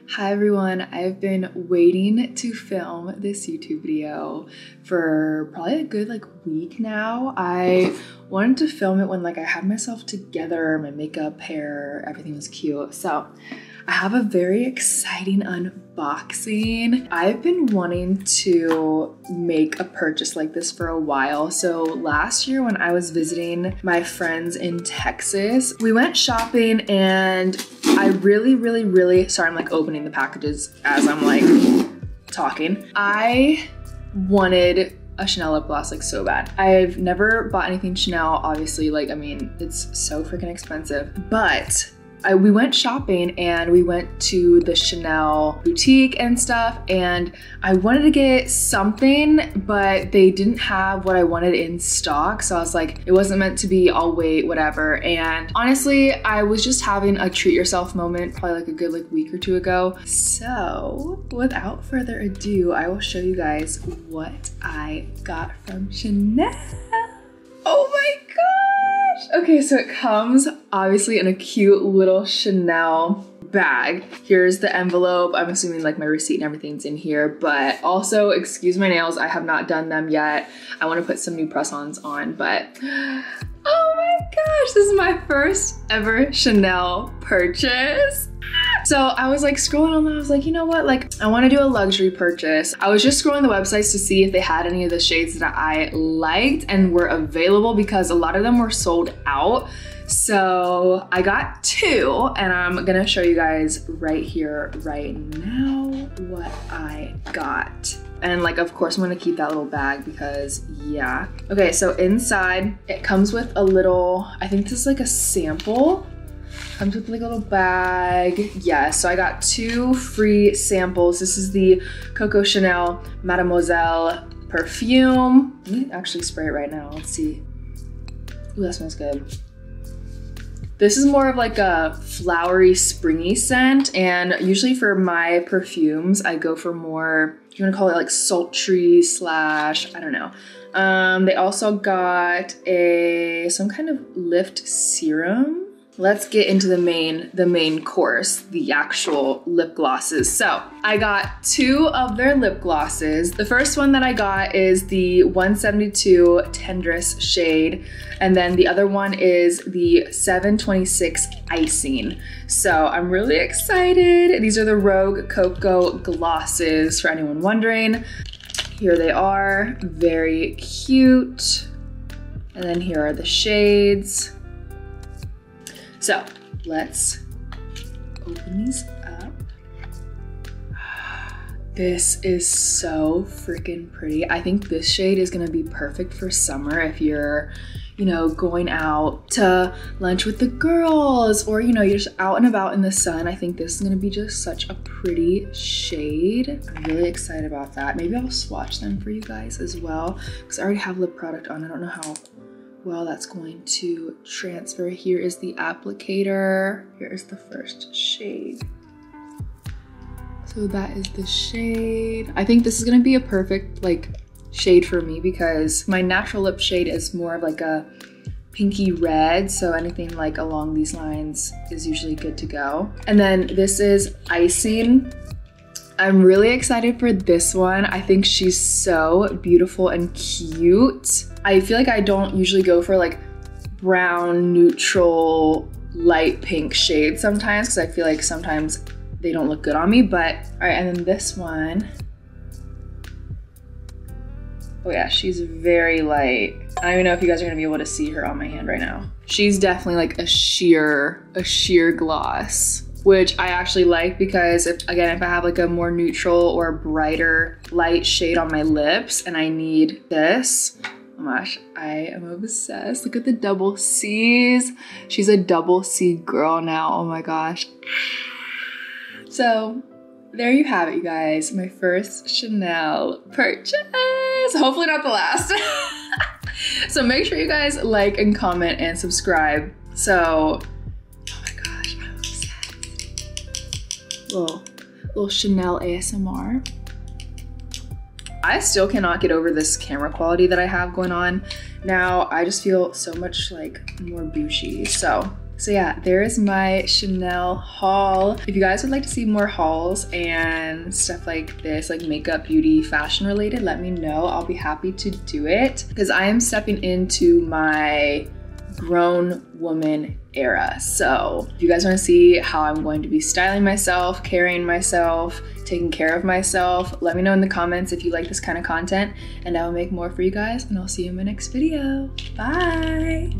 Hi everyone, I've been waiting to film this YouTube video for probably a good week now. I wanted to film it when I had myself together, my makeup, hair, everything was cute. So I have a very exciting unboxing. I've been wanting to make a purchase like this for a while. So last year when I was visiting my friends in Texas, we went shopping and I really, sorry, I'm opening the packages as I'm talking. I wanted a Chanel lip gloss so bad. I've never bought anything Chanel, obviously, I mean, it's so freaking expensive, but we went shopping and we went to the Chanel boutique and stuff, and I wanted to get something, but they didn't have what I wanted in stock. So I was like, it wasn't meant to be, I'll wait, whatever. And honestly, I was just having a treat yourself moment, probably a good week or two ago. So without further ado, I will show you guys what I got from Chanel. Oh my gosh. Okay, so it comes obviously in a cute little Chanel bag. Here's the envelope. I'm assuming my receipt and everything's in here, but also excuse my nails. I have not done them yet. I want to put some new press-ons on, but oh my gosh, this is my first ever Chanel purchase. So I was scrolling on, I was you know what, I want to do a luxury purchase. I was just scrolling the websites to see if they had any of the shades that I liked and were available, because a lot of them were sold out. So I got two, and I'm gonna show you guys right here, right now, what I got. And of course I'm gonna keep that little bag because yeah. Okay, so inside it comes with a little, I think this is a sample. Comes with a little bag. Yeah, so I got two free samples. This is the Coco Chanel Mademoiselle perfume. Let me actually spray it right now. Let's see. Ooh, that smells good. This is more of a flowery, springy scent. And usually for my perfumes, I go for more, you wanna call it sultry slash, I don't know. They also got some kind of lift serum. Let's get into the main course, the actual lip glosses. So I got two of their lip glosses. The first one that I got is the 172 Tendresse shade, and then the other one is the 726 Icing. So I'm really excited. These are the Rogue Cocoa glosses, for anyone wondering. Here they are, very cute. And then here are the shades. So let's open these up. This is so freaking pretty. I think this shade is gonna be perfect for summer if you're, going out to lunch with the girls, or you're just out and about in the sun. I think this is gonna be just such a pretty shade. I'm really excited about that. Maybe I'll swatch them for you guys as well, because I already have lip product on. I don't know how well that's going to transfer. Here is the applicator. Here is the first shade. So that is the shade. I think this is gonna be a perfect shade for me, because my natural lip shade is more of a pinky red. So anything along these lines is usually good to go. And then this is Icing. I'm really excited for this one. I think she's so beautiful and cute. I feel I don't usually go for brown, neutral, light pink shades sometimes, because I feel sometimes they don't look good on me, but all right, and then this one. Oh yeah, she's very light. I don't even know if you guys are gonna be able to see her on my hand right now. She's definitely a sheer gloss, which I actually like, because if I have a more neutral or brighter light shade on my lips and I need this, oh my gosh, I am obsessed. Look at the double C's. She's a double C girl now, oh my gosh. So there you have it, you guys. My first Chanel purchase. Hopefully not the last. So make sure you guys like and comment and subscribe. So, oh my gosh, I'm obsessed. Little Chanel ASMR. I still cannot get over this camera quality that I have going on now. I just feel so much more bougie. So So yeah, there is my Chanel haul. If you guys would like to see more hauls and stuff like this, like makeup, beauty, fashion related, let me know. I'll be happy to do it because I am stepping into my grown woman era. So if you guys want to see how I'm going to be styling myself, carrying myself, taking care of myself, let me know in the comments if you like this kind of content, and I will make more for you guys, and I'll see you in my next video. Bye.